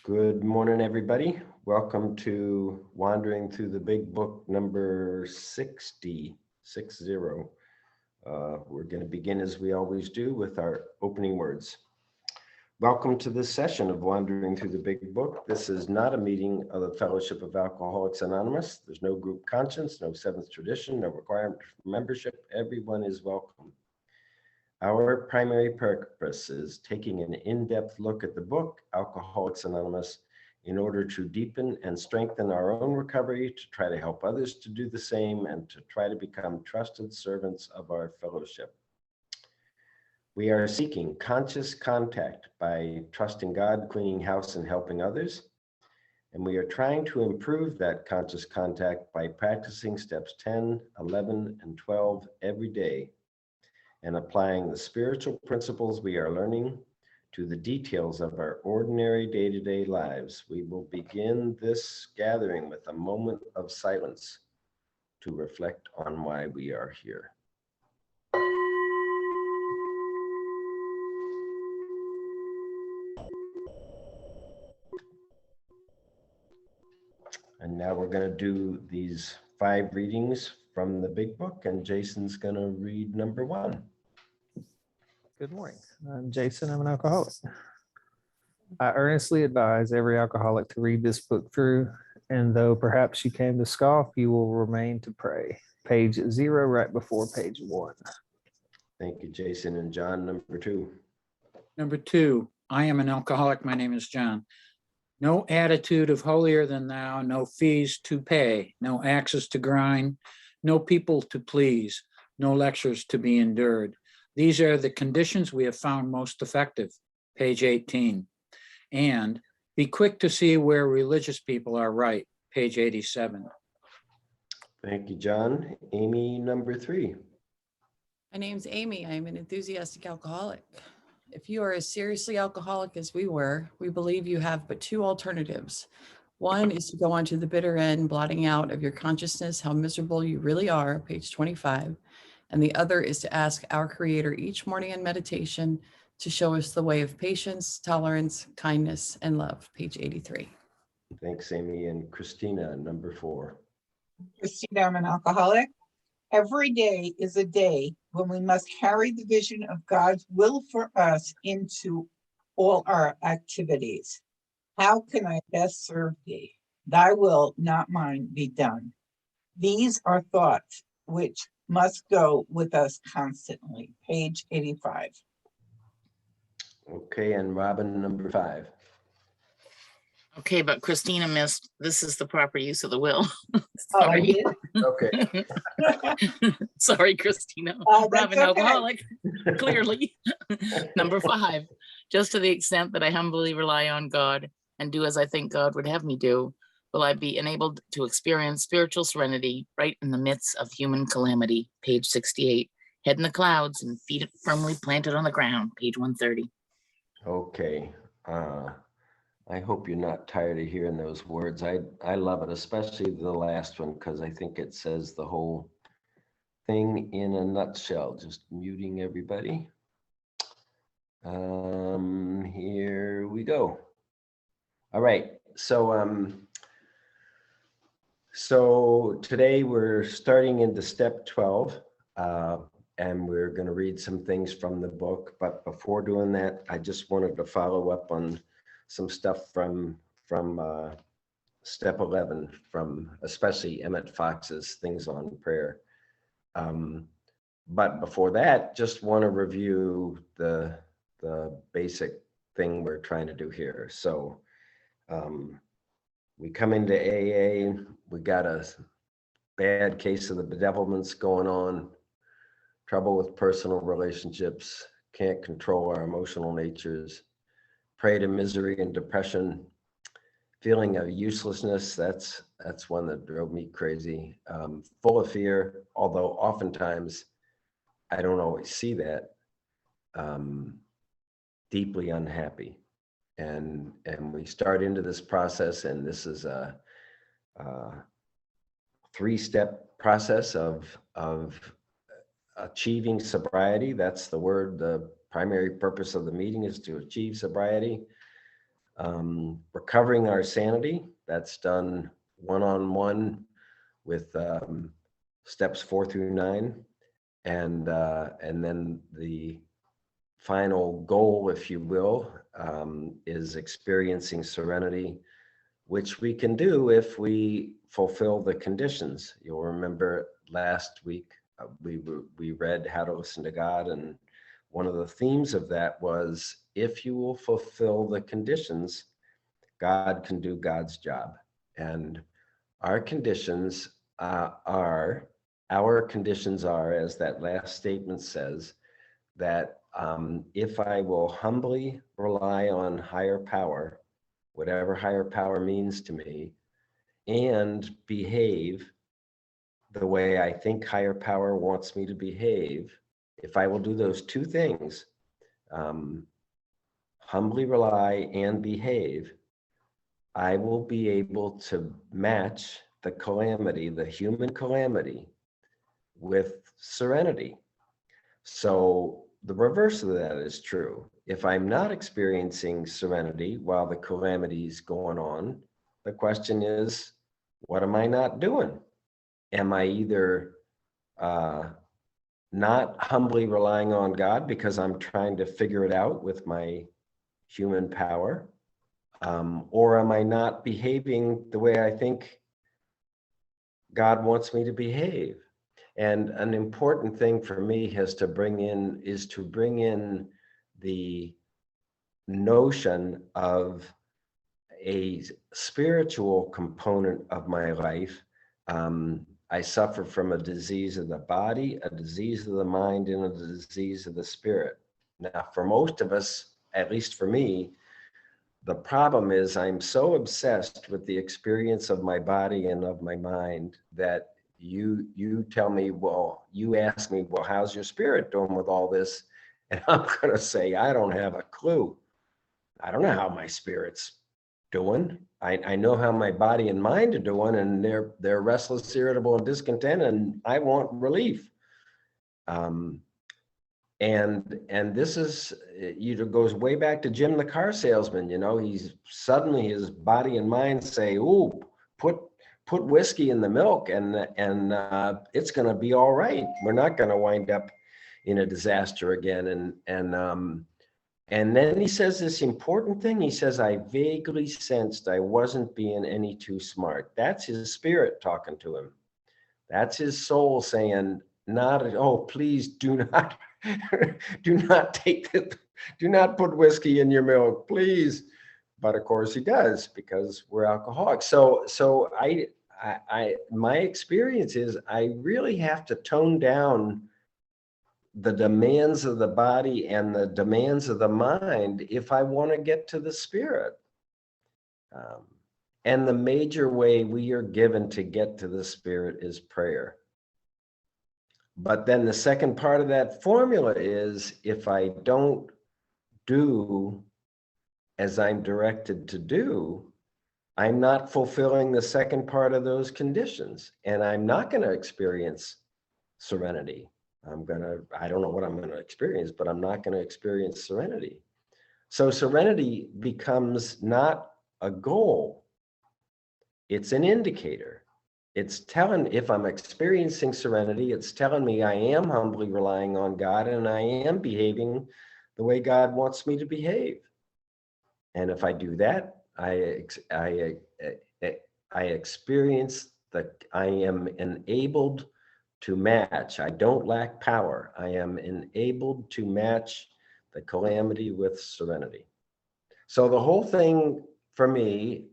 Good morning, everybody. Welcome to Wandering Through the Big Book number 60. We're going to begin as we always do with our opening words. Welcome to this session of Wandering Through the Big Book. This is not a meeting of the Fellowship of Alcoholics Anonymous. There's no group conscience, no seventh tradition, no requirement for membership. Everyone is welcome. Our primary purpose is taking an in-depth look at the book, Alcoholics Anonymous, in order to deepen and strengthen our own recovery, to try to help others to do the same, and to try to become trusted servants of our fellowship. We are seeking conscious contact by trusting God, cleaning house, and helping others. And we are trying to improve that conscious contact by practicing steps 10, 11, and 12 every day, and applying the spiritual principles we are learning to the details of our ordinary day-to-day lives. We will begin this gathering with a moment of silence to reflect on why we are here. And now we're going to do these 5 readings from the big book, and Jason's going to read number 1. Good morning. I'm Jason. I'm an alcoholic. I earnestly advise every alcoholic to read this book through, and though perhaps you came to scoff, you will remain to pray. Page 0, right before page 1. Thank you, Jason. And John, number 2. Number 2, I am an alcoholic. My name is John. No attitude of holier than thou, no fees to pay, no axes to grind, no people to please, no lectures to be endured. These are the conditions we have found most effective, page 18. And be quick to see where religious people are right, page 87. Thank you, John. Amy, number 3. My name's Amy. I'm an enthusiastic alcoholic. If you are as seriously alcoholic as we were, we believe you have but 2 alternatives. One is to go on to the bitter end, blotting out of your consciousness how miserable you really are, page 25. And the other is to ask our Creator each morning in meditation to show us the way of patience, tolerance, kindness, and love, page 83. Thanks, Amy. And Christina, number 4. Christina, I'm an alcoholic. Every day is a day when we must carry the vision of God's will for us into all our activities. How can I best serve thee? Thy will, not mine, be done. These are thoughts which must go with us constantly. Page 85. Okay, and Robin, number 5. Okay, but Christina missed, this is the proper use of the will. Oh, I Sorry. did? Okay. Sorry, Christina. That's Robin okay. alcoholic, clearly. Number 5, just to the extent that I humbly rely on God and do as I think God would have me do, will I be enabled to experience spiritual serenity right in the midst of human calamity, page 68. Head in the clouds and feet firmly planted on the ground, page 130. Okay. I hope you're not tired of hearing those words. I love it, especially the last one, because I think it says the whole thing in a nutshell. Just muting everybody. Here we go. All right. So today we're starting into step 12, and we're going to read some things from the book. But before doing that, I just wanted to follow up on some stuff from step 11, from especially Emmett Fox's things on prayer. But before that, just want to review the basic thing we're trying to do here. So we come into AA, we got a bad case of the bedevilments going on, trouble with personal relationships, can't control our emotional natures, prey to misery and depression, feeling of uselessness. That's one that drove me crazy. Full of fear, although oftentimes I don't always see that. Deeply unhappy. And we start into this process, and this is a 3-step process of achieving sobriety. That's the word. The primary purpose of the meeting is to achieve sobriety. Recovering our sanity, that's done one-on-one with steps 4 through 9. And then the final goal, if you will, is experiencing serenity, which we can do if we fulfill the conditions. You'll remember last week we read How to Listen to God, and one of the themes of that was, if you will fulfill the conditions, God can do God's job. And our conditions are, as that last statement says, that if I will humbly rely on higher power, whatever higher power means to me, and behave the way I think higher power wants me to behave, if I will do those two things, humbly rely and behave, I will be able to match the calamity, the human calamity, with serenity. So the reverse of that is true. If I'm not experiencing serenity while the calamity is going on, the question is, what am I not doing? Am I either not humbly relying on God because I'm trying to figure it out with my human power? Or am I not behaving the way I think God wants me to behave? And an important thing for me is to bring in the notion of a spiritual component of my life. I suffer from a disease of the body, a disease of the mind, and a disease of the spirit. Now, for most of us, at least for me, the problem is I'm so obsessed with the experience of my body and of my mind that you tell me, well, you ask me, well, how's your spirit doing with all this? And I'm going to say, I don't have a clue. I don't know how my spirit's doing. I know how my body and mind are doing, and they're restless, irritable, and discontent, and I want relief. And this is, goes way back to Jim the car salesman. He's suddenly his body and mind say, "Ooh, put whiskey in the milk, and it's going to be all right. We're not going to wind up in a disaster again." And then he says this important thing. He says, "I vaguely sensed I wasn't being any too smart." That's his spirit talking to him. That's his soul saying, "Oh, please do not, do not do not put whiskey in your milk, please." But of course he does, because we're alcoholics. So my experience is I really have to tone down the demands of the body and the demands of the mind if I want to get to the spirit. And the major way we are given to get to the spirit is prayer. But then the second part of that formula is, if I don't do as I'm directed to do, I'm not fulfilling the second part of those conditions, and I'm not going to experience serenity. I don't know what I'm going to experience, but I'm not going to experience serenity. So serenity becomes not a goal. It's an indicator. It's telling, if I'm experiencing serenity, it's telling me I am humbly relying on God and I am behaving the way God wants me to behave. And if I do that, I experience that I am enabled to match. I don't lack power. I am enabled to match the calamity with serenity. So the whole thing for me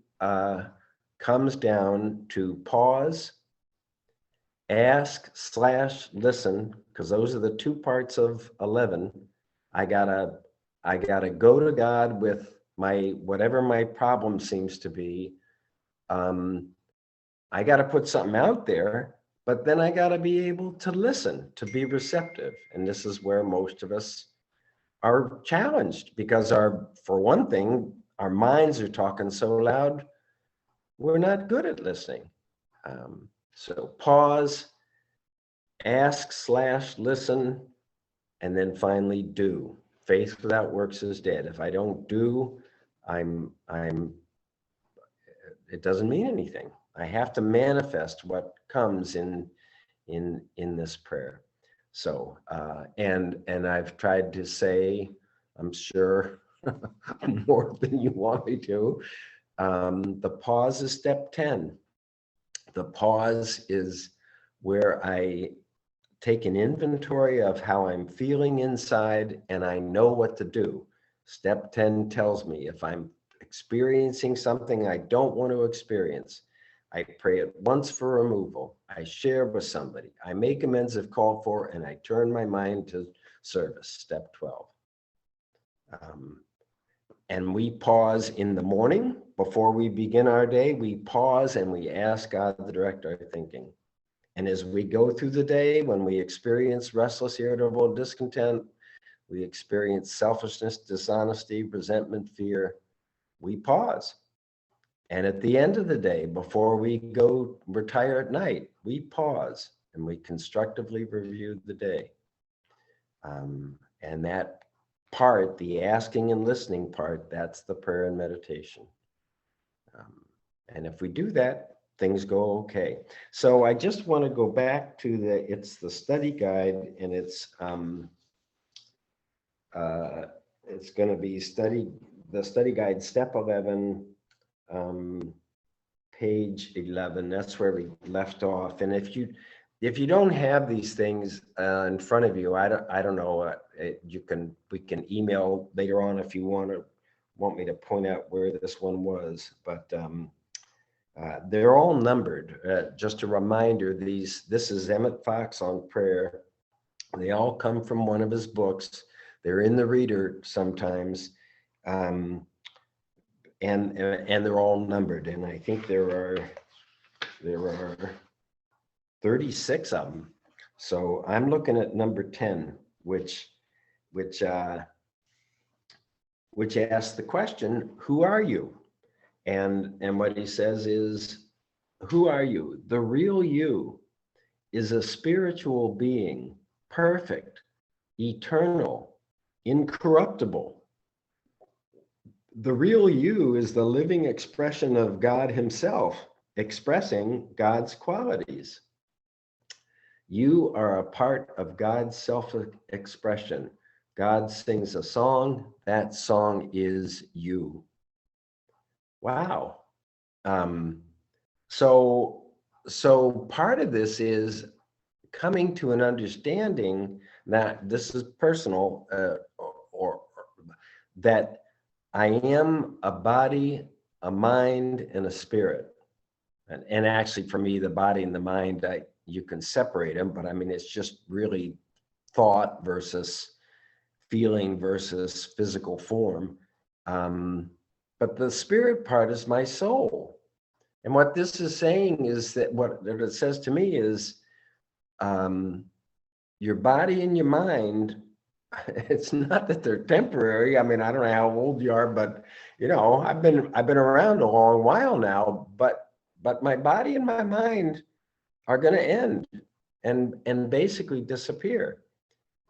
comes down to pause, ask/listen, because those are the two parts of 11. I gotta go to God with whatever my problem seems to be. I got to put something out there, but then I got to be able to listen, to be receptive. And this is where most of us are challenged, because for one thing, our minds are talking so loud, we're not good at listening. So pause, ask/listen, and then finally do. Faith without works is dead. If I don't do it doesn't mean anything. I have to manifest what comes in this prayer. So, and I've tried to say, I'm sure more than you want me to. The pause is step 10. The pause is where I take an inventory of how I'm feeling inside and I know what to do. Step 10 tells me if I'm experiencing something I don't want to experience, I pray at once for removal. I share with somebody. I make amends if called for, and I turn my mind to service. Step 12. And we pause in the morning before we begin our day. We pause and we ask God to direct our thinking. And as we go through the day, when we experience restless, irritable, discontent, we experience selfishness, dishonesty, resentment, fear, we pause. And at the end of the day, before we go retire at night, we pause and we constructively review the day. And that part, the asking and listening part, that's the prayer and meditation. And if we do that, things go okay. So I just want to go back to it's the study guide, and it's going to be the study guide, step 11, page 11. That's where we left off. And if you don't have these things in front of you, I don't know. We can email later on if you want me to point out where this one was, but they're all numbered. Just a reminder, this is Emmett Fox on prayer. They all come from one of his books. They're in the reader sometimes, and they're all numbered. And I think there are 36 of them. So I'm looking at number 10, which asks the question, who are you? And what he says is, who are you? The real you is a spiritual being, perfect, eternal, incorruptible. The real you is the living expression of God himself, expressing God's qualities. You are a part of God's self-expression. God sings a song, that song is you. Wow. So part of this is coming to an understanding that this is personal, or that I am a body, a mind, and a spirit. And actually, for me, the body and the mind, you can separate them, but I mean, it's just really thought versus feeling versus physical form. But the spirit part is my soul. And what this is saying is that what it says to me is your body and your mind, it's not that they're temporary. I mean, I don't know how old you are, but I've been around a long while now, but my body and my mind are going to end and basically disappear.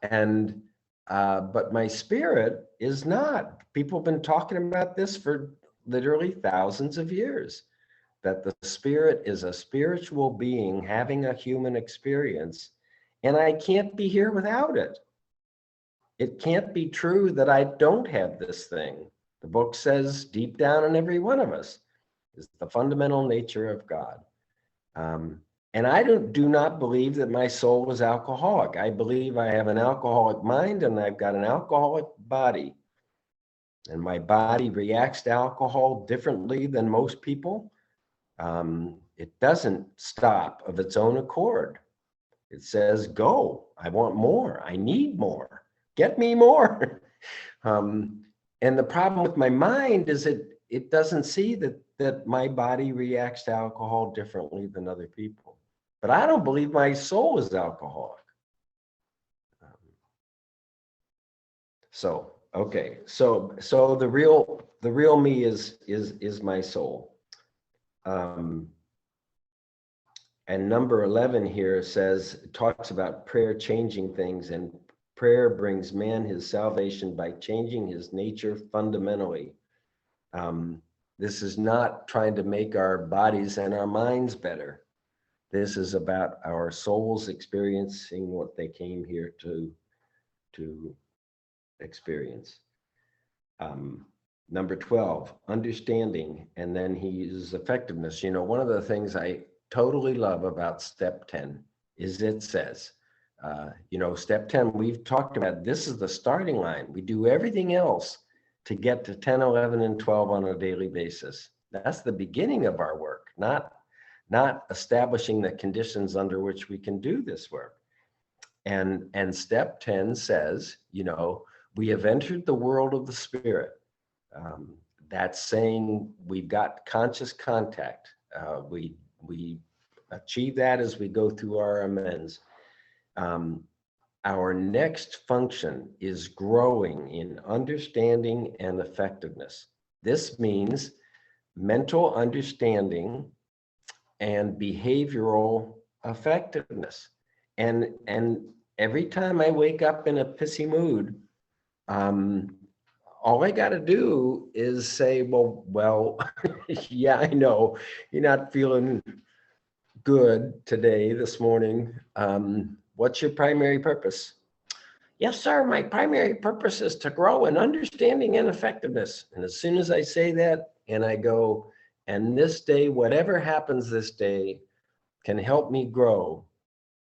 And but my spirit is not. People have been talking about this for literally thousands of years, that the spirit is a spiritual being having a human experience, and I can't be here without it. It can't be true that I don't have this thing. The book says deep down in every one of us is the fundamental nature of God. And I do not believe that my soul is alcoholic. I believe I have an alcoholic mind and I've got an alcoholic body. And my body reacts to alcohol differently than most people. It doesn't stop of its own accord. It says, go, I want more, I need more, get me more. And the problem with my mind is it doesn't see that my body reacts to alcohol differently than other people. But I don't believe my soul is alcoholic. So, okay, so the real me is my soul. And number 11 here talks about prayer changing things, and prayer brings man his salvation by changing his nature fundamentally. This is not trying to make our bodies and our minds better. This is about our souls experiencing what they came here to experience. Number 12, understanding, and then he uses effectiveness. You know, one of the things I totally love about step 10 is it says, you know, step 10, we've talked about, this is the starting line. We do everything else to get to 10, 11, and 12 on a daily basis. That's the beginning of our work, not establishing the conditions under which we can do this work. And step 10 says, you know, we have entered the world of the spirit. That's saying we've got conscious contact. We achieve that as we go through our amends. Our next function is growing in understanding and effectiveness. This means mental understanding and behavioral effectiveness. And every time I wake up in a pissy mood, all I got to do is say, well, yeah, I know you're not feeling good today, this morning. What's your primary purpose? Yes, sir, my primary purpose is to grow in understanding and effectiveness. And as soon as I say that and I go, and this day, whatever happens this day can help me grow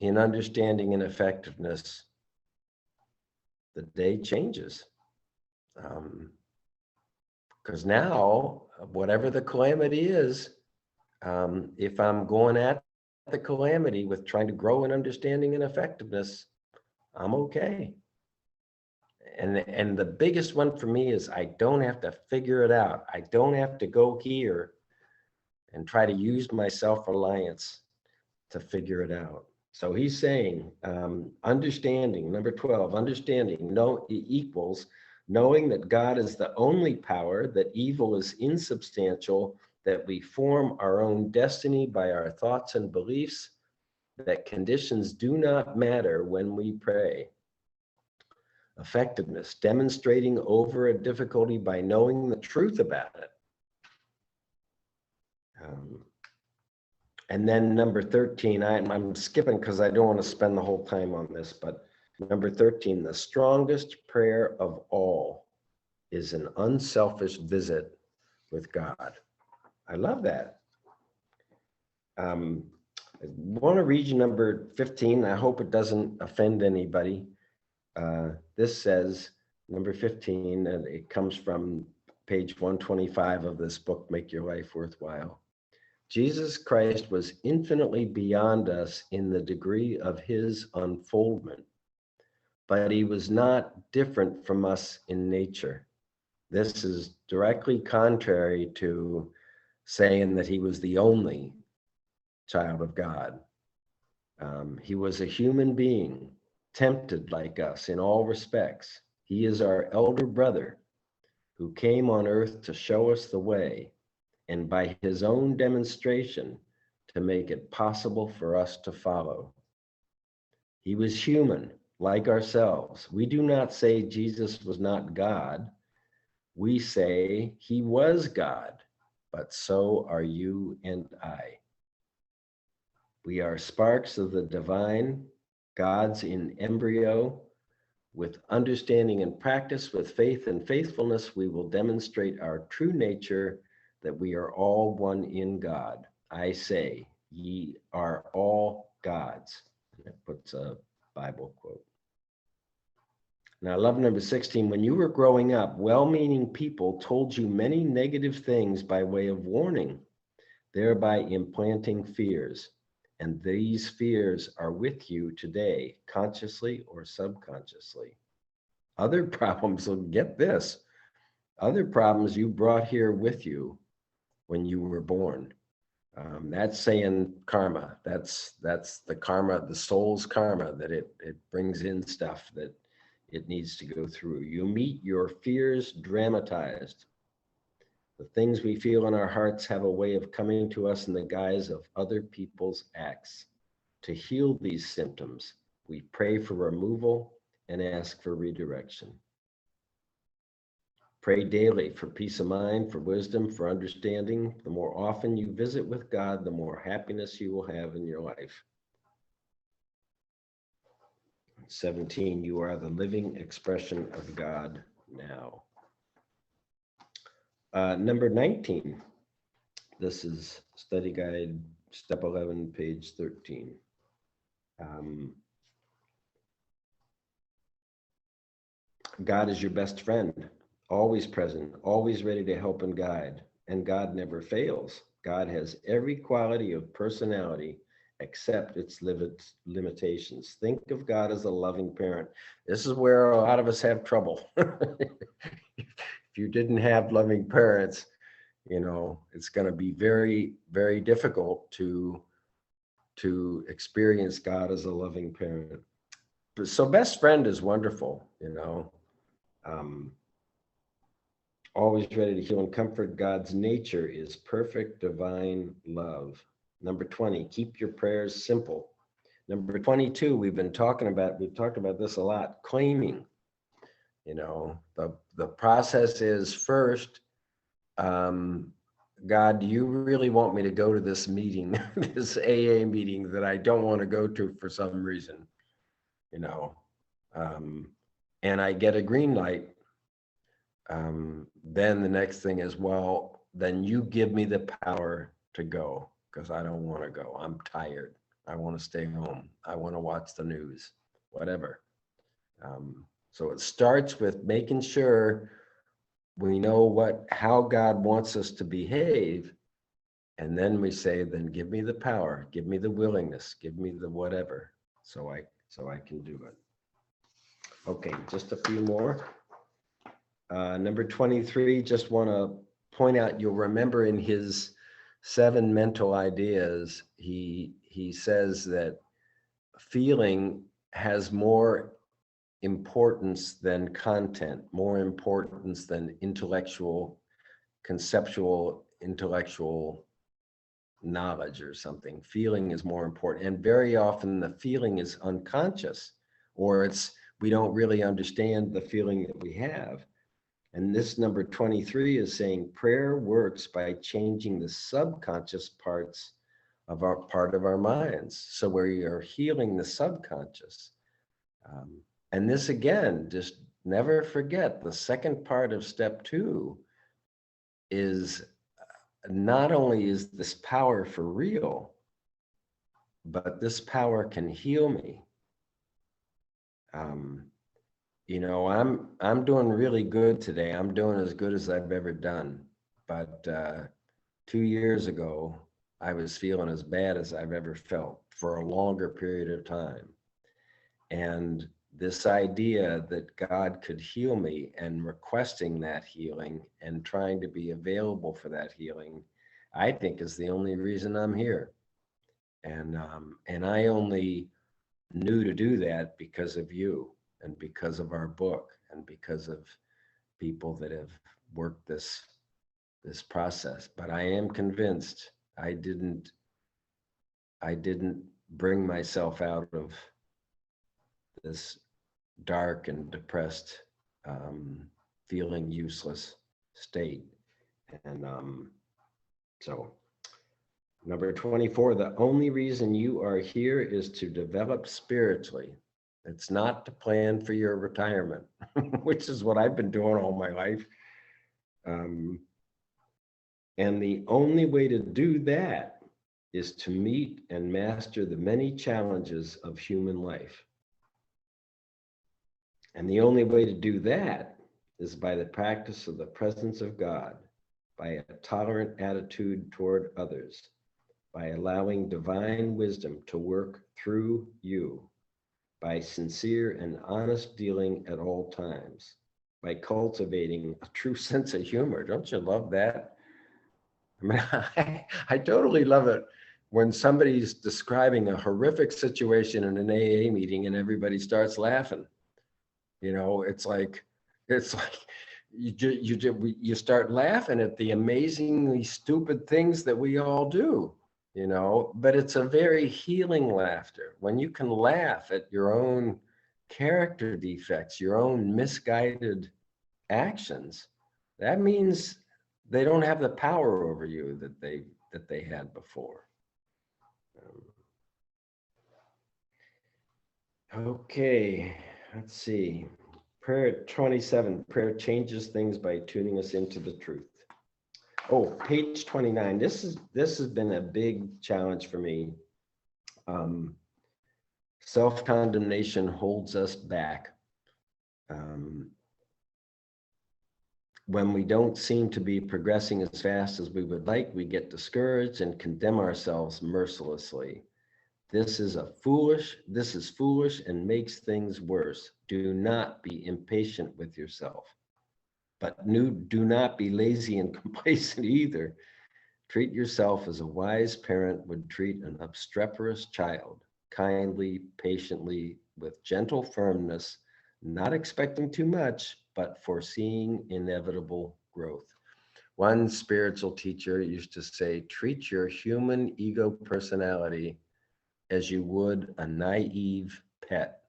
in understanding and effectiveness, the day changes. Because now, whatever the calamity is, if I'm going at the calamity with trying to grow in understanding and effectiveness, I'm okay. And the biggest one for me is I don't have to figure it out. I don't have to go here and try to use my self-reliance to figure it out. So he's saying, understanding, number 12, understanding equals knowing that God is the only power, that evil is insubstantial, that we form our own destiny by our thoughts and beliefs, that conditions do not matter when we pray. Effectiveness, demonstrating over a difficulty by knowing the truth about it. And then number 13, I'm skipping because I don't want to spend the whole time on this, but number 13, the strongest prayer of all is an unselfish visit with God. I love that. I want to read you number 15. I hope it doesn't offend anybody. This says, number 15, and it comes from page 125 of this book, Make Your Life Worthwhile. Jesus Christ was infinitely beyond us in the degree of his unfoldment, but he was not different from us in nature. This is directly contrary to saying that he was the only child of God. He was a human being, tempted like us in all respects. He is our elder brother who came on earth to show us the way, and by his own demonstration to make it possible for us to follow. He was human, like ourselves. We do not say Jesus was not God. We say he was God, but so are you and I. We are sparks of the divine, gods in embryo. With understanding and practice, with faith and faithfulness, we will demonstrate our true nature, that we are all one in God. I say, ye are all gods. And it puts a Bible quote. Now, I love number 16. When you were growing up, well-meaning people told you many negative things by way of warning, thereby implanting fears. And these fears are with you today, consciously or subconsciously. Other problems, will get this, other problems you brought here with you when you were born. That's saying karma. That's the karma, the soul's karma, that it brings in stuff that it needs to go through. You meet your fears dramatized. The things we feel in our hearts have a way of coming to us in the guise of other people's acts. To heal these symptoms, we pray for removal and ask for redirection. Pray daily for peace of mind, for wisdom, for understanding. The more often you visit with God, the more happiness you will have in your life. 17, you are the living expression of God now. Number 19, this is study guide, step 11, page 13. God is your best friend, always present, always ready to help and guide. And God never fails. God has every quality of personality except its limitations. Think of God as a loving parent. This is where a lot of us have trouble. If you didn't have loving parents, you know, it's going to be very, very difficult to experience God as a loving parent. So best friend is wonderful, you know. Always ready to heal and comfort. God's nature is perfect divine love. Number 20, keep your prayers simple. Number 22, we've talked about this a lot, claiming. You know, the process is first, God, do you really want me to go to this meeting, this AA meeting that I don't want to go to for some reason, you know, and I get a green light. Then the next thing is, well, then you give me the power to go, because I don't want to go. I'm tired. I want to stay home. I want to watch the news, whatever. So it starts with making sure we know how God wants us to behave. And then we say, then give me the power, give me the willingness, give me the whatever, so I can do it. Okay, just a few more. Number 23, just want to point out, you'll remember in his 7 mental ideas, he says that feeling has more importance than content, more importance than conceptual intellectual knowledge or something. Feeling is more important. And very often the feeling is unconscious, or we don't really understand the feeling that we have. And this number 23 is saying prayer works by changing the subconscious part of our minds. So we are healing the subconscious. And this again, just never forget, the second part of step 2 is not only is this power for real, but this power can heal me. You know, I'm doing really good today. I'm doing as good as I've ever done. But 2 years ago, I was feeling as bad as I've ever felt for a longer period of time. And this idea that God could heal me, and requesting that healing and trying to be available for that healing, I think is the only reason I'm here. And I only knew to do that because of you, and because of our book, and because of people that have worked this process. But I am convinced I didn't bring myself out of this dark and depressed, feeling useless state. And so number 24, the only reason you are here is to develop spiritually. It's not to plan for your retirement, which is what I've been doing all my life. And the only way to do that is to meet and master the many challenges of human life. And the only way to do that is by the practice of the presence of God, by a tolerant attitude toward others, by allowing divine wisdom to work through you, by sincere and honest dealing at all times, by cultivating a true sense of humor. Don't you love that? I mean, I totally love it when somebody's describing a horrific situation in an AA meeting and everybody starts laughing. You know, it's like you start laughing at the amazingly stupid things that we all do, you know, but it's a very healing laughter. When you can laugh at your own character defects, your own misguided actions, that means they don't have the power over you that they had before. Okay, let's see. Prayer 27, prayer changes things by tuning us into the truth. Oh, page 29. This has been a big challenge for me. Self-condemnation holds us back. When we don't seem to be progressing as fast as we would like, we get discouraged and condemn ourselves mercilessly. This is foolish and makes things worse. Do not be impatient with yourself, but do not be lazy and complacent either. Treat yourself as a wise parent would treat an obstreperous child, kindly, patiently, with gentle firmness, not expecting too much, but foreseeing inevitable growth. One spiritual teacher used to say, treat your human ego personality as you would a naive pet.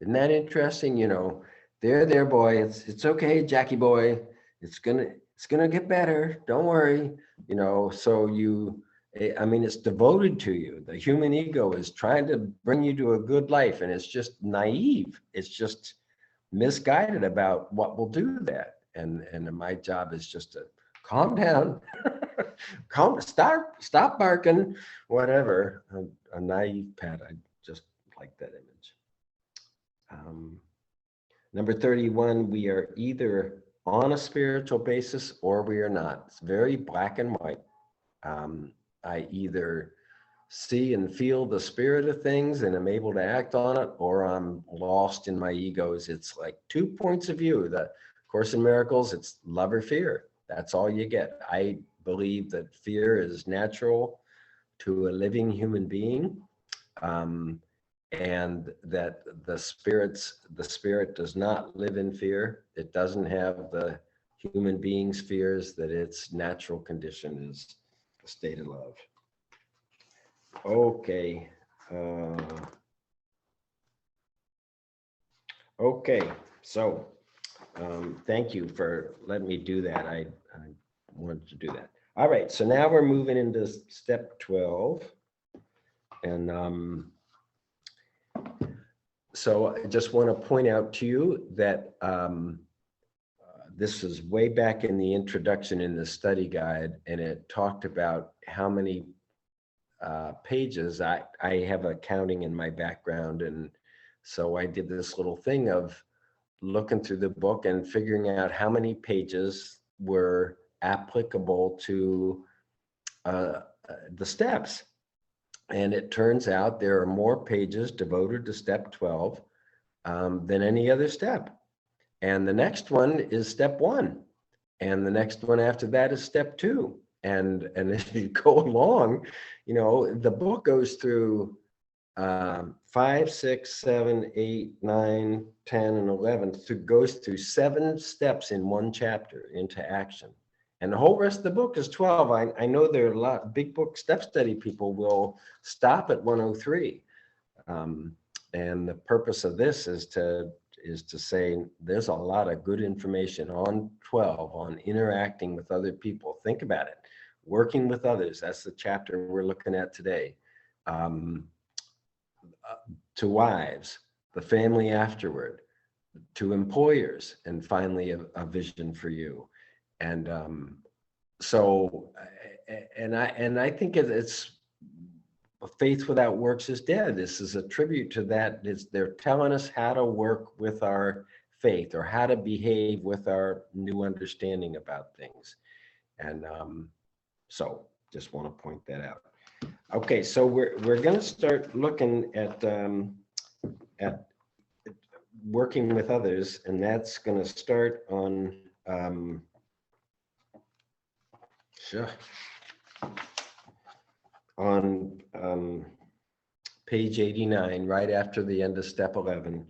Isn't that interesting? You know, there, boy. It's okay, Jackie boy. It's gonna get better. Don't worry. You know, so I mean, it's devoted to you. The human ego is trying to bring you to a good life, and it's just naive. It's just misguided about what will do that. And my job is just to calm down, stop barking, whatever. A naive pet. I just like that image. Number 31, we are either on a spiritual basis or we are not. It's very black and white. I either see and feel the spirit of things and am able to act on it, or I'm lost in my egos. It's like 2 points of view. The Course in Miracles, it's love or fear. That's all you get. I believe that fear is natural to a living human being, and that the spirit does not live in fear. It doesn't have the human being's fears, that its natural condition is a state of love. Okay. Okay, so thank you for letting me do that. I wanted to do that. All right, so now we're moving into step 12. And so I just want to point out to you that this is way back in the introduction in the study guide, and it talked about how many pages. I have accounting in my background, and so I did this little thing of looking through the book and figuring out how many pages were applicable to the steps. And it turns out there are more pages devoted to step 12 than any other step. And the next one is step 1. And the next one after that is step 2. And as you go along, you know, the book goes through 5, 6, 7, 8, 9, 10, and 11. Goes through 7 steps in one chapter into action. And the whole rest of the book is 12. I know there are a lot of big book step study people will stop at 103. And the purpose of this is to say there's a lot of good information on 12 on interacting with other people. Think about it. Working with others. That's the chapter we're looking at today. To wives, the family afterward, to employers, and finally a vision for you. And I think it's faith without works is dead. This is a tribute to that. They're telling us how to work with our faith, or how to behave with our new understanding about things. And so just want to point that out. Okay, so we're going to start looking at working with others, and that's going to start on page 89, right after the end of step 11,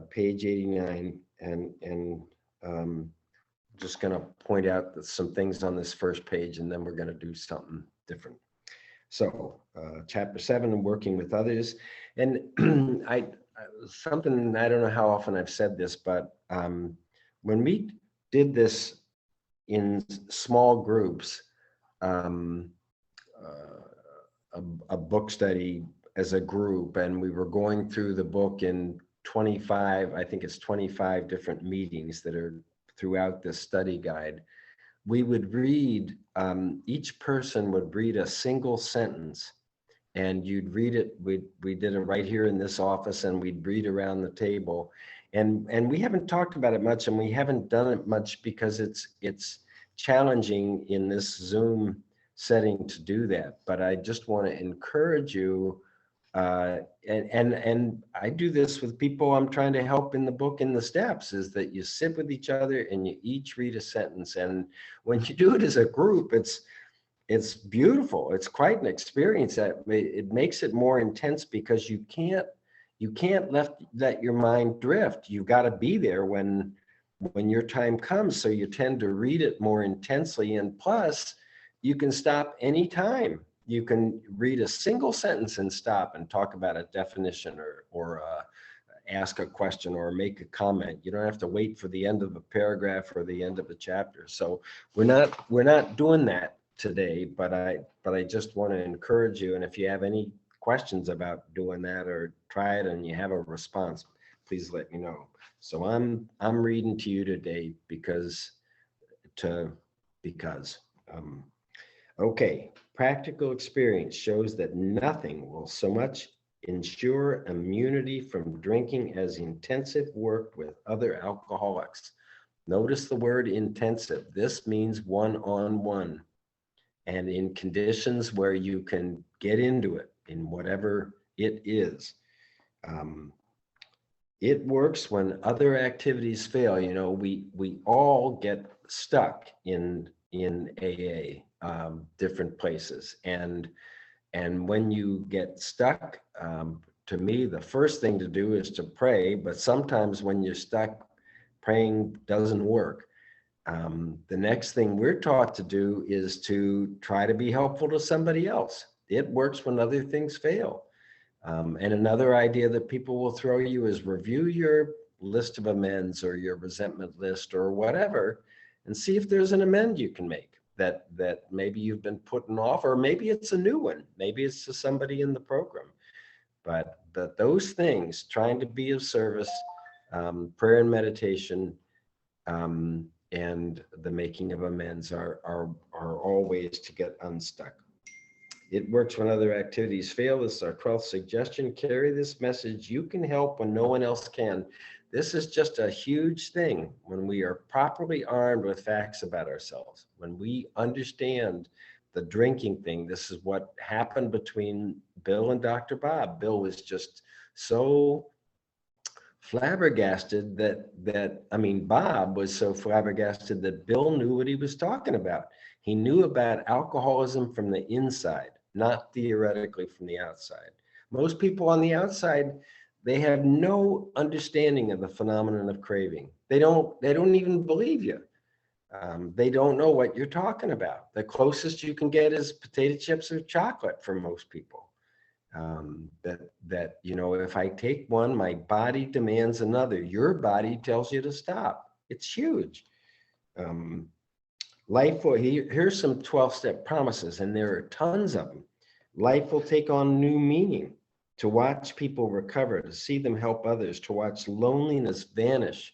page 89, and just going to point out some things on this first page, and then we're going to do something different. So chapter 7, working with others. And something, I don't know how often I've said this, but when we did this in small groups, a book study as a group, and we were going through the book in 25, I think it's 25 different meetings that are throughout this study guide. We would read, each person would read a single sentence, and you'd read it. We did it right here in this office, and we'd read around the table. And we haven't talked about it much, and we haven't done it much because it's challenging in this Zoom setting to do that. But I just want to encourage you, and I do this with people I'm trying to help in the book, in the steps, is that you sit with each other and you each read a sentence. And when you do it as a group, it's beautiful. It's quite an experience. That it makes it more intense, because you can't let your mind drift. You've got to be there when your time comes. So you tend to read it more intensely, and plus you can stop anytime. You can read a single sentence and stop and talk about a definition, or ask a question or make a comment. You don't have to wait for the end of a paragraph or the end of a chapter. So we're not doing that today, but I just want to encourage you. And if you have any questions about doing that, or try it and you have a response, please let me know. So I'm reading to you today because okay, practical experience shows that nothing will so much ensure immunity from drinking as intensive work with other alcoholics. Notice the word intensive. This means one-on-one, and in conditions where you can get into it in whatever it is. It works when other activities fail. You know, we all get stuck in AA, different places, and when you get stuck, to me, the first thing to do is to pray. But sometimes when you're stuck, praying doesn't work. The next thing we're taught to do is to try to be helpful to somebody else. It works when other things fail. And another idea that people will throw you is review your list of amends, or your resentment list, or whatever, and see if there's an amend you can make that maybe you've been putting off, or maybe it's a new one. Maybe it's to somebody in the program. But those things, trying to be of service, prayer and meditation, and the making of amends are all ways to get unstuck. It works when other activities fail. This is our 12th suggestion. Carry this message. You can help when no one else can. This is just a huge thing when we are properly armed with facts about ourselves. When we understand the drinking thing, this is what happened between Bill and Dr. Bob. Bill was just so flabbergasted Bob was so flabbergasted that Bill knew what he was talking about. He knew about alcoholism from the inside, not theoretically from the outside. Most people on the outside, they have no understanding of the phenomenon of craving. They don't even believe you. They don't know what you're talking about. The closest you can get is potato chips or chocolate for most people. That you know, if I take one, my body demands another. Your body tells you to stop. It's huge. Life will, here's some 12-step promises, and there are tons of them. Life will take on new meaning. To watch people recover, to see them help others, to watch loneliness vanish,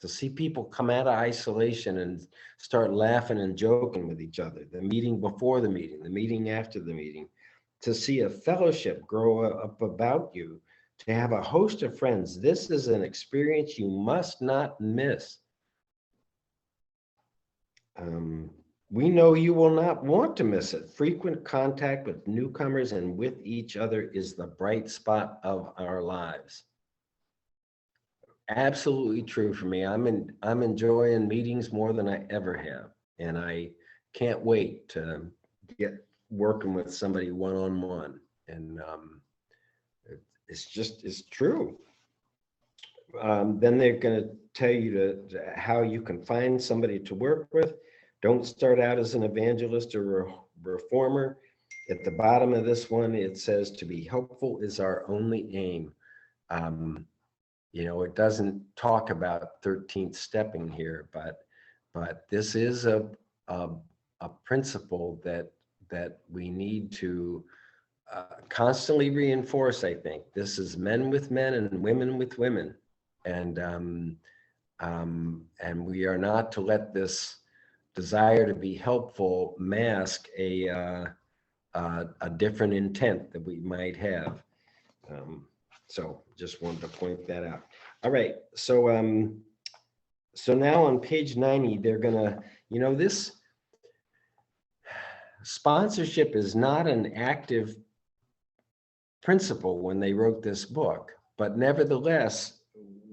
to see people come out of isolation and start laughing and joking with each other. The meeting before the meeting, the meeting after the meeting. To see a fellowship grow up about you, to have a host of friends. This is an experience you must not miss. We know you will not want to miss it. Frequent contact with newcomers and with each other is the bright spot of our lives. Absolutely true for me. I'm enjoying meetings more than I ever have, and I can't wait to get working with somebody one-on-one. And it's true. Then they're going to tell you how you can find somebody to work with. Don't start out as an evangelist or a reformer. At the bottom of this one, it says to be helpful is our only aim. You know, it doesn't talk about 13th stepping here, but but this is a principle that we need to constantly reinforce. I think this is men with men and women with women, and we are not to let this desire to be helpful mask a different intent that we might have. So just wanted to point that out. All right, so now on page 90, they're gonna, this sponsorship is not an active principle when they wrote this book, but nevertheless,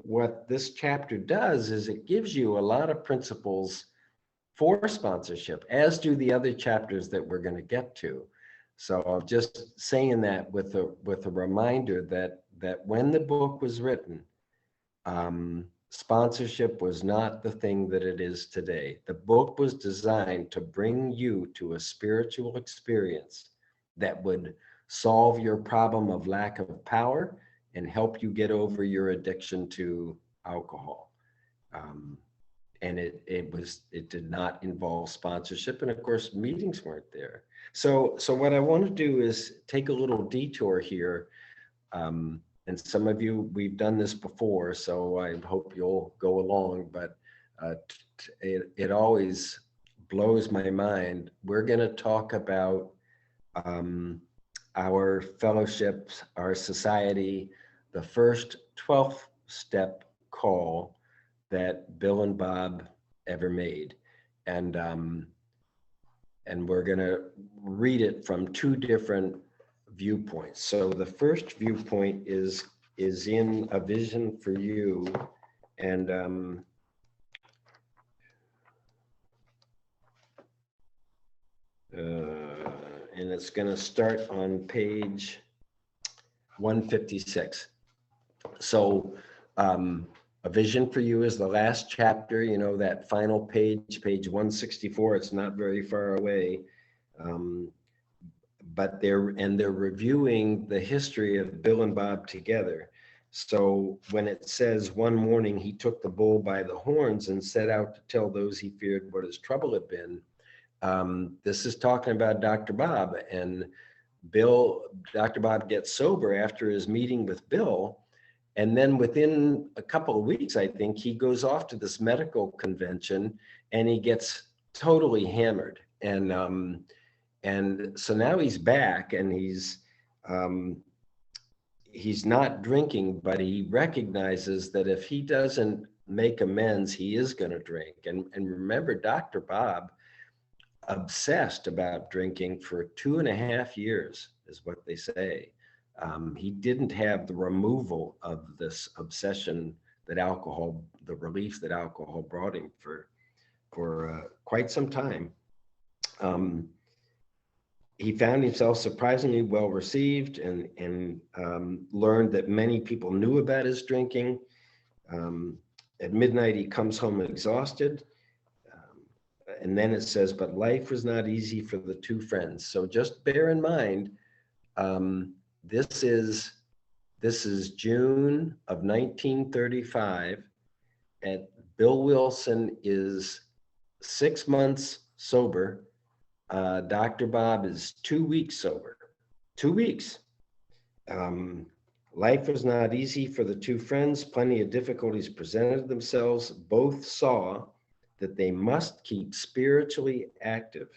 what this chapter does is it gives you a lot of principles for sponsorship, as do the other chapters that we're going to get to. So I'm just saying that with a reminder that when the book was written, sponsorship was not the thing that it is today. The book was designed to bring you to a spiritual experience that would solve your problem of lack of power and help you get over your addiction to alcohol. And it did not involve sponsorship, and of course meetings weren't there. So what I want to do is take a little detour here, and some of you, we've done this before, so I hope you'll go along, but it always blows my mind. We're going to talk about our fellowships, our society, the first 12th step call that Bill and Bob ever made. And we're going to read it from two different viewpoints. So the first viewpoint is in A Vision for You, and it's going to start on page 156. So A Vision for You is the last chapter, that final page 164. It's not very far away. But they're reviewing the history of Bill and Bob together. So when it says one morning he took the bull by the horns and set out to tell those he feared what his trouble had been, this is talking about Dr. Bob. And Dr. Bob gets sober after his meeting with Bill. And then within a couple of weeks, I think, he goes off to this medical convention and he gets totally hammered. And so now he's back, and he's not drinking, but he recognizes that if he doesn't make amends, he is going to drink. And remember, Dr. Bob obsessed about drinking for 2.5 years, is what they say. He didn't have the removal of this obsession that the relief that alcohol brought him for quite some time. He found himself surprisingly well received and learned that many people knew about his drinking. At midnight, he comes home exhausted. And then it says, but life was not easy for the two friends. So just bear in mind, this is June of 1935, and Bill Wilson is 6 months sober. Dr. Bob is 2 weeks sober. 2 weeks. Life was not easy for the two friends. Plenty of difficulties presented themselves. Both saw that they must keep spiritually active.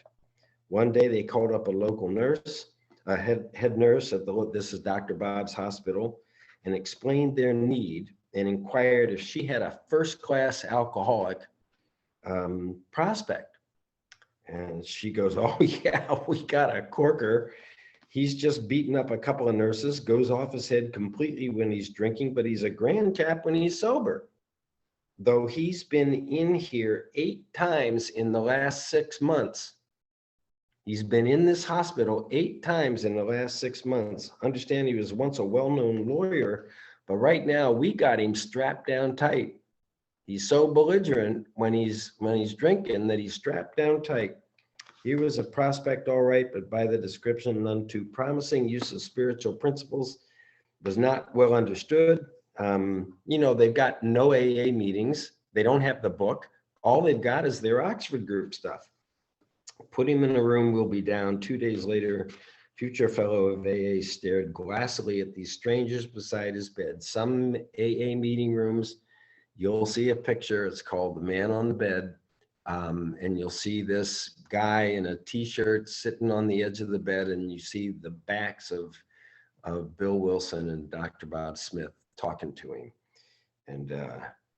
One day they called up a local nurse, a head nurse at this is Dr. Bob's hospital, and explained their need and inquired if she had a first-class alcoholic prospect. And she goes, oh yeah, we got a corker. He's just beaten up a couple of nurses, goes off his head completely when he's drinking, but he's a grand chap when he's sober. Though he's been in here 8 times in the last 6 months. He's been in this hospital 8 times in the last 6 months. Understand he was once a well-known lawyer, but right now we got him strapped down tight. He's so belligerent when he's drinking that he's strapped down tight. He was a prospect, all right, but by the description, none too promising. Use of spiritual principles was not well understood. They've got no AA meetings. They don't have the book. all they've got is their Oxford group stuff. Put him in a room, we'll be down. 2 days later, future fellow of AA stared glassily at these strangers beside his bed. Some AA meeting rooms, you'll see a picture. It's called The Man on the Bed. And you'll see this guy in a t-shirt sitting on the edge of the bed, and you see the backs of Bill Wilson and Dr. Bob Smith talking to him. And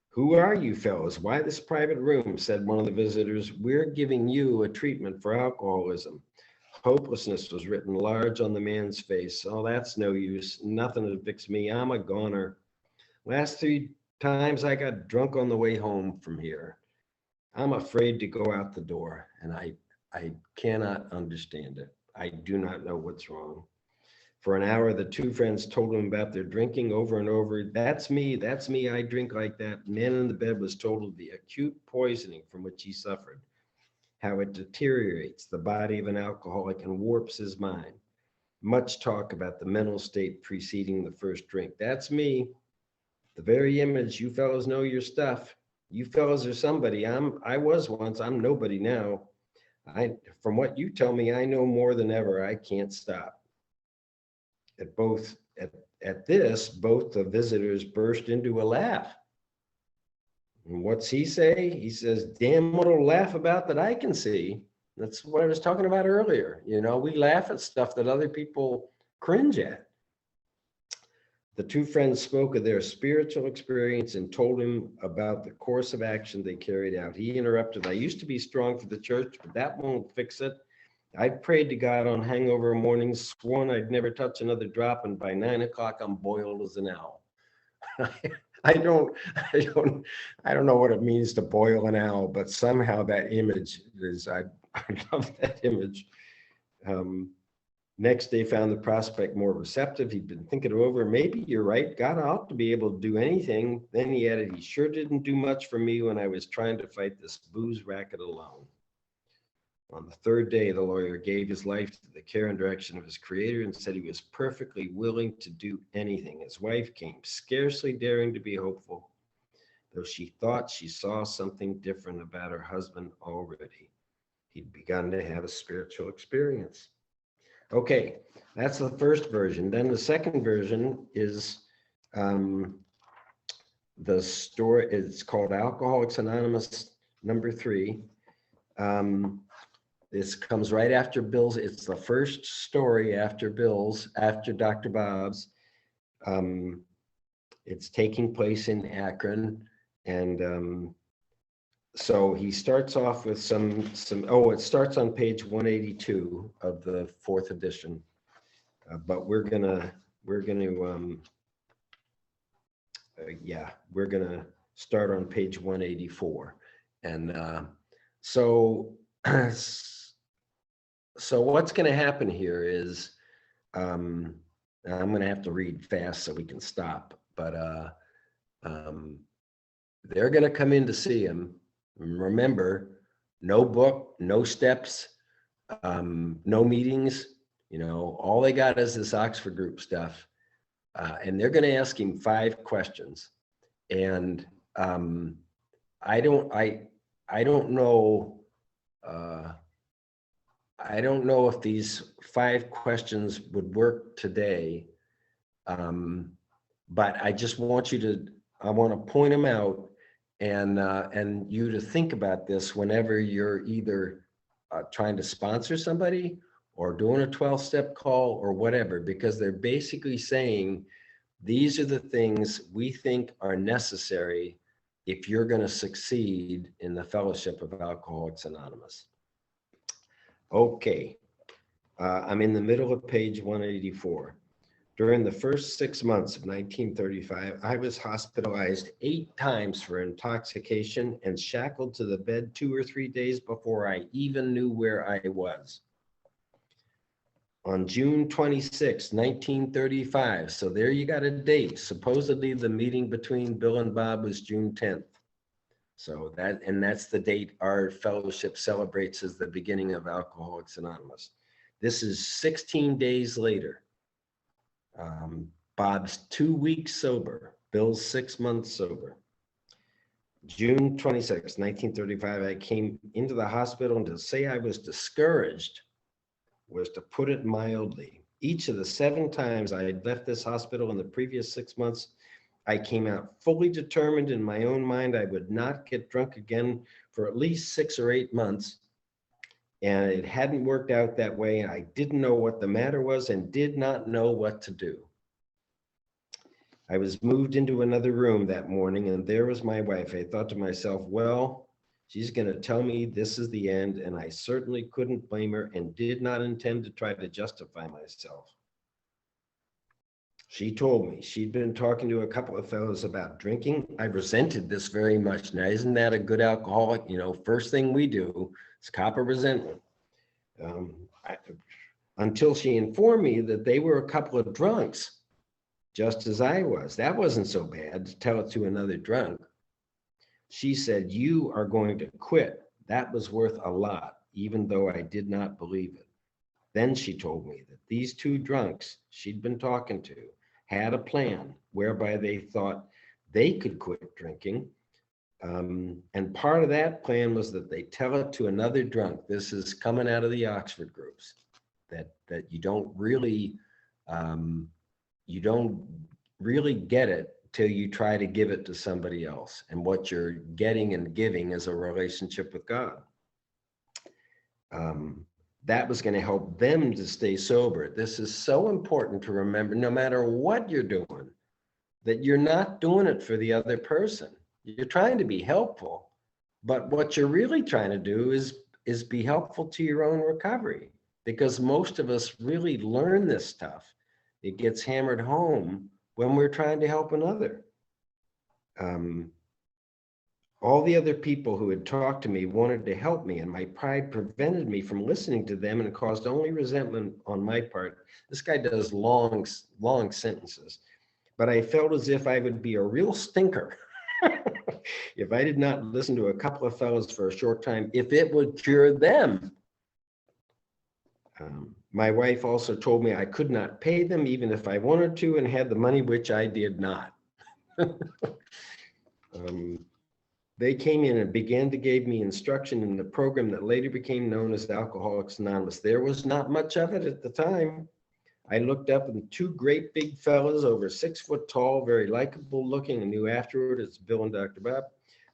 who are you fellows? Why this private room? Said one of the visitors. We're giving you a treatment for alcoholism. Hopelessness was written large on the man's face. Oh, that's no use. Nothing to fix me. I'm a goner. Last 3 times I got drunk on the way home from here. I'm afraid to go out the door, and I cannot understand it. I do not know what's wrong. For an hour, the 2 friends told him about their drinking over and over. That's me, I drink like that. Man in the bed was told of the acute poisoning from which he suffered, how it deteriorates the body of an alcoholic and warps his mind. Much talk about the mental state preceding the first drink. That's me, the very image. You fellows know your stuff. You fellows are somebody. I was once, I'm nobody now. From what you tell me, I know more than ever. I can't stop. At this, both the visitors burst into a laugh. And what's he say? He says, damn what'll laugh about that I can see. That's what I was talking about earlier. You know, we laugh at stuff that other people cringe at. The 2 friends spoke of their spiritual experience and told him about the course of action they carried out. He interrupted. I used to be strong for the church, but that won't fix it. I prayed to God on hangover mornings, sworn I'd never touch another drop, and by 9 o'clock I'm boiled as an owl. I don't know what it means to boil an owl, but somehow that image is, I love that image. Next day found the prospect more receptive. He'd been thinking it over. Maybe you're right. God ought to be able to do anything. Then he added, he sure didn't do much for me when I was trying to fight this booze racket alone. On the 3rd day, the lawyer gave his life to the care and direction of his creator and said he was perfectly willing to do anything. His wife came, scarcely daring to be hopeful, though she thought she saw something different about her husband already. He'd begun to have a spiritual experience. Okay, that's the first version. Then the second version is the story. It's called Alcoholics Anonymous #3. This comes right after Bill's. It's the first story after Bill's, after Dr. Bob's. It's taking place in Akron, and so he starts off with some. It starts on page 182 of the 4th edition, but we're gonna start on page 184, and so what's going to happen here is, I'm going to have to read fast so we can stop, but they're going to come in to see him. Remember, no book, no steps, no meetings, you know, all they got is this Oxford group stuff. And they're going to ask him 5 questions. And I don't know. I don't know if these 5 questions would work today. But I just want I want to point them out, and you to think about this whenever you're either trying to sponsor somebody or doing a 12-step call or whatever, because they're basically saying, these are the things we think are necessary if you're going to succeed in the fellowship of Alcoholics Anonymous. Okay, I'm in the middle of page 184. During the first 6 months of 1935, I was hospitalized 8 times for intoxication and shackled to the bed 2 or 3 days before I even knew where I was. On June 26, 1935, so there you got a date. Supposedly the meeting between Bill and Bob was June 10th. So that's the date our fellowship celebrates as the beginning of Alcoholics Anonymous. This is 16 days later. Bob's 2 weeks sober, Bill's 6 months sober. June 26, 1935, I came into the hospital, and to say I was discouraged was to put it mildly. Each of the 7 times I had left this hospital in the previous 6 months, I came out fully determined in my own mind I would not get drunk again for at least 6 or 8 months. And it hadn't worked out that way. I didn't know what the matter was and did not know what to do. I was moved into another room that morning, and there was my wife. I thought to myself, well, she's going to tell me this is the end, and I certainly couldn't blame her and did not intend to try to justify myself. She told me she'd been talking to a couple of fellows about drinking. I resented this very much. Now, isn't that a good alcoholic? You know, first thing we do is cop a resentment. Until she informed me that they were a couple of drunks, just as I was. That wasn't so bad to tell it to another drunk. She said, you are going to quit. That was worth a lot, even though I did not believe it. Then she told me that these 2 drunks she'd been talking to had a plan whereby they thought they could quit drinking. And part of that plan was that they tell it to another drunk. This is coming out of the Oxford groups, that you don't really get it till you try to give it to somebody else. And what you're getting and giving is a relationship with God. That was going to help them to stay sober. This is so important to remember, no matter what you're doing, that you're not doing it for the other person. You're trying to be helpful, but what you're really trying to do is be helpful to your own recovery, because most of us really learn this stuff. It gets hammered home when we're trying to help another. All the other people who had talked to me wanted to help me, and my pride prevented me from listening to them and caused only resentment on my part. This guy does long sentences, but I felt as if I would be a real stinker if I did not listen to a couple of fellows for a short time, if it would cure them. My wife also told me I could not pay them even if I wanted to and had the money, which I did not. They came in and began to give me instruction in the program that later became known as Alcoholics Anonymous. There was not much of it at the time. I looked up and 2 great big fellas, over 6 foot tall, very likable looking, and knew afterward it's Bill and Dr. Bob.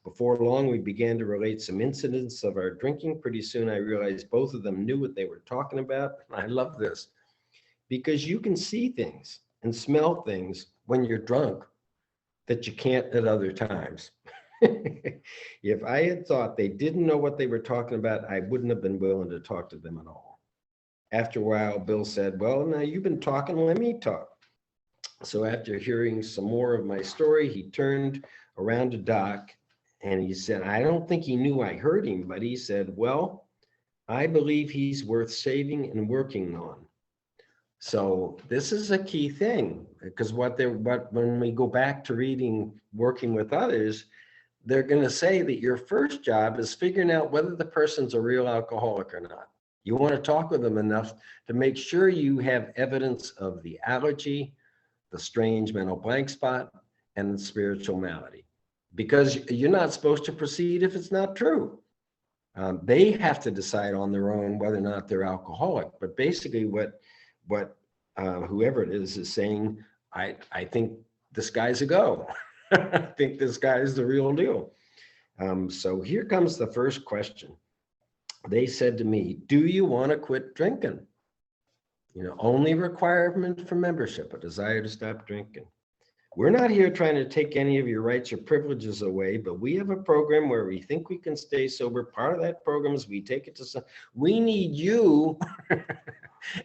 Before long, we began to relate some incidents of our drinking. Pretty soon I realized both of them knew what they were talking about. I love this, because you can see things and smell things when you're drunk that you can't at other times. If I had thought they didn't know what they were talking about, I wouldn't have been willing to talk to them at all. After a while, Bill said, well, now you've been talking, let me talk. So after hearing some more of my story, he turned around to Doc and he said, I don't think he knew I heard him, but he said, well, I believe he's worth saving and working on. So this is a key thing, because when we go back to reading Working with Others, they're going to say that your first job is figuring out whether the person's a real alcoholic or not. You want to talk with them enough to make sure you have evidence of the allergy, the strange mental blank spot, and the spiritual malady, because you're not supposed to proceed if it's not true. They have to decide on their own whether or not they're alcoholic. But basically what whoever it is saying, I think this guy's a go. I think this guy is the real deal. So here comes the first question. They said to me, do you want to quit drinking? You know, only requirement for membership, a desire to stop drinking. We're not here trying to take any of your rights or privileges away, but we have a program where we think we can stay sober. Part of that program is we take it to some, we need you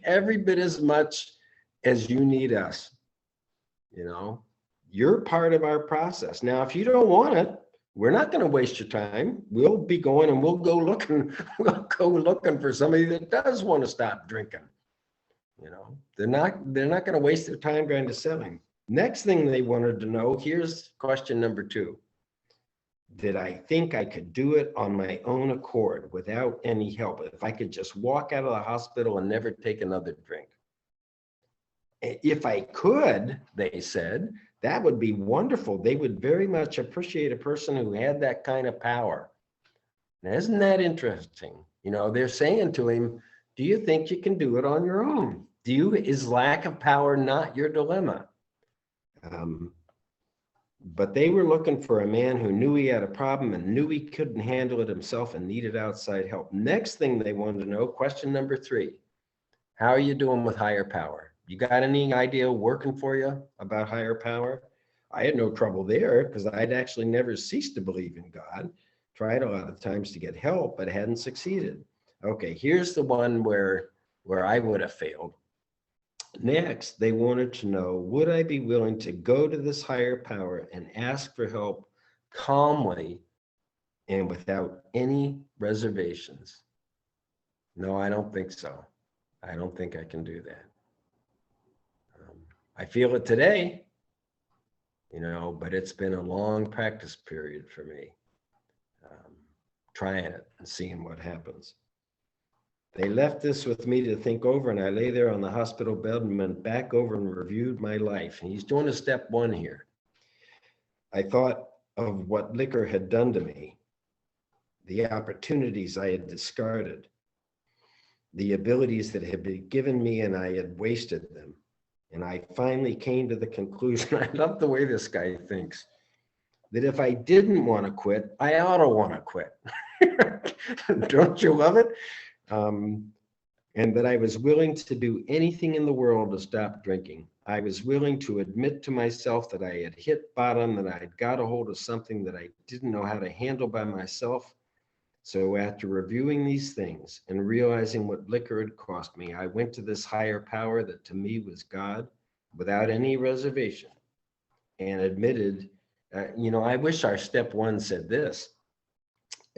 every bit as much as you need us. You know, you're part of our process. Now, if you don't want it, we're not going to waste your time. We'll be going and we'll go looking for somebody that does want to stop drinking. You know, they're not going to waste their time trying to sell him. Next thing they wanted to know, here's question number 2. Did I think I could do it on my own accord without any help? If I could just walk out of the hospital and never take another drink? If I could, they said, That would be wonderful. They would very much appreciate a person who had that kind of power. Now, isn't that interesting? You know, they're saying to him, do you think you can do it on your own? Is lack of power not your dilemma? But they were looking for a man who knew he had a problem and knew he couldn't handle it himself and needed outside help. Next thing they wanted to know, question number 3, how are you doing with higher power? You got any idea working for you about higher power? I had no trouble there because I'd actually never ceased to believe in God. Tried a lot of times to get help, but hadn't succeeded. Okay, here's the one where I would have failed. Next, they wanted to know, would I be willing to go to this higher power and ask for help calmly and without any reservations? No, I don't think so. I don't think I can do that. I feel it today, you know, but it's been a long practice period for me. Trying it and seeing what happens. They left this with me to think over, and I lay there on the hospital bed and went back over and reviewed my life. And he's doing a step 1 here. I thought of what liquor had done to me, the opportunities I had discarded, the abilities that had been given me and I had wasted them. And I finally came to the conclusion, I love the way this guy thinks, that if I didn't want to quit, I ought to want to quit. Don't you love it? And that I was willing to do anything in the world to stop drinking. I was willing to admit to myself that I had hit bottom, that I had got a hold of something that I didn't know how to handle by myself. So after reviewing these things and realizing what liquor had cost me, I went to this higher power that to me was God without any reservation and admitted, you know, I wish our step 1 said this,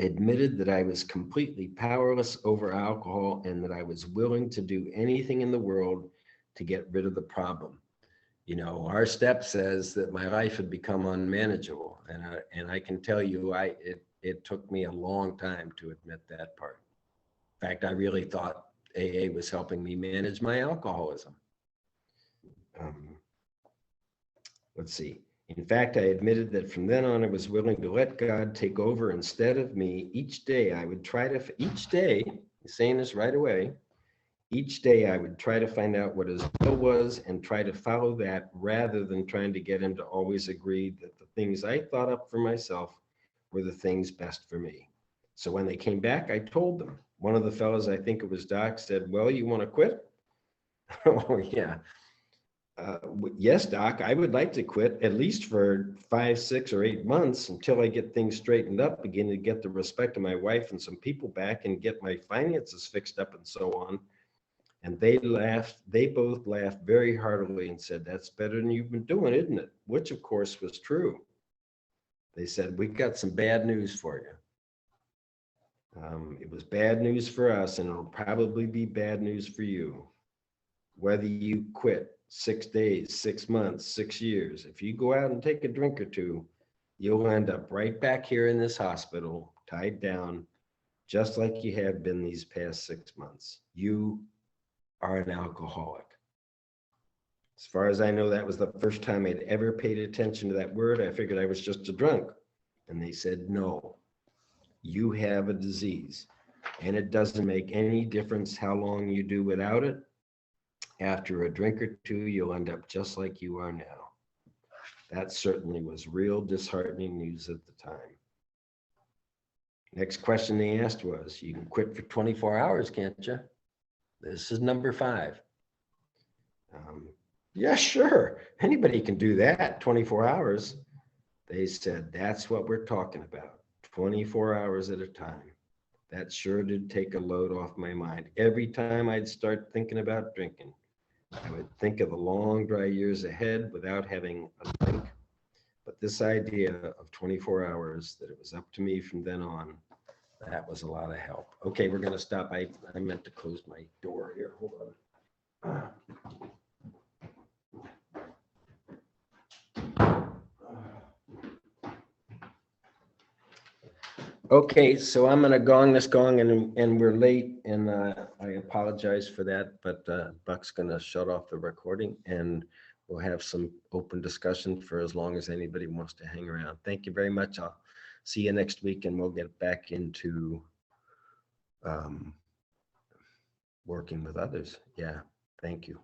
admitted that I was completely powerless over alcohol and that I was willing to do anything in the world to get rid of the problem. You know, our step says that my life had become unmanageable. And I can tell you, it took me a long time to admit that part. In fact, I really thought AA was helping me manage my alcoholism. Let's see. In fact, I admitted that from then on, I was willing to let God take over instead of me. Each day I would try to, each day, saying this right away, each day I would try to find out what his will was and try to follow that rather than trying to get him to always agree that the things I thought up for myself were the things best for me. So when they came back, I told them. One of the fellows, I think it was Doc, said, well, you want to quit? Oh, yeah. Yes, Doc, I would like to quit at least for 5, 6, or 8 months until I get things straightened up, begin to get the respect of my wife and some people back and get my finances fixed up and so on. And they both laughed very heartily and said, that's better than you've been doing, isn't it? Which of course was true. They said, we got some bad news for you. It was bad news for us and it'll probably be bad news for you. Whether you quit 6 days, 6 months, 6 years, if you go out and take a drink or 2, you'll end up right back here in this hospital, tied down, just like you have been these past 6 months. You are an alcoholic. As far as I know, that was the first time I'd ever paid attention to that word. I figured I was just a drunk. And they said, no, you have a disease. And it doesn't make any difference how long you do without it. After a drink or 2, you'll end up just like you are now. That certainly was real disheartening news at the time. Next question they asked was, you can quit for 24 hours, can't you? This is number 5. Yeah, sure. Anybody can do that, 24 hours. They said, that's what we're talking about, 24 hours at a time. That sure did take a load off my mind. Every time I'd start thinking about drinking, I would think of the long, dry years ahead without having a drink. But this idea of 24 hours, that it was up to me from then on, that was a lot of help. Okay, we're going to stop. I meant to close my door here. Hold on. Okay, so I'm going to gong this gong, and we're late, and I apologize for that, but Buck's going to shut off the recording, and we'll have some open discussion for as long as anybody wants to hang around. Thank you very much. I'll see you next week, and we'll get back into working with others. Yeah, thank you.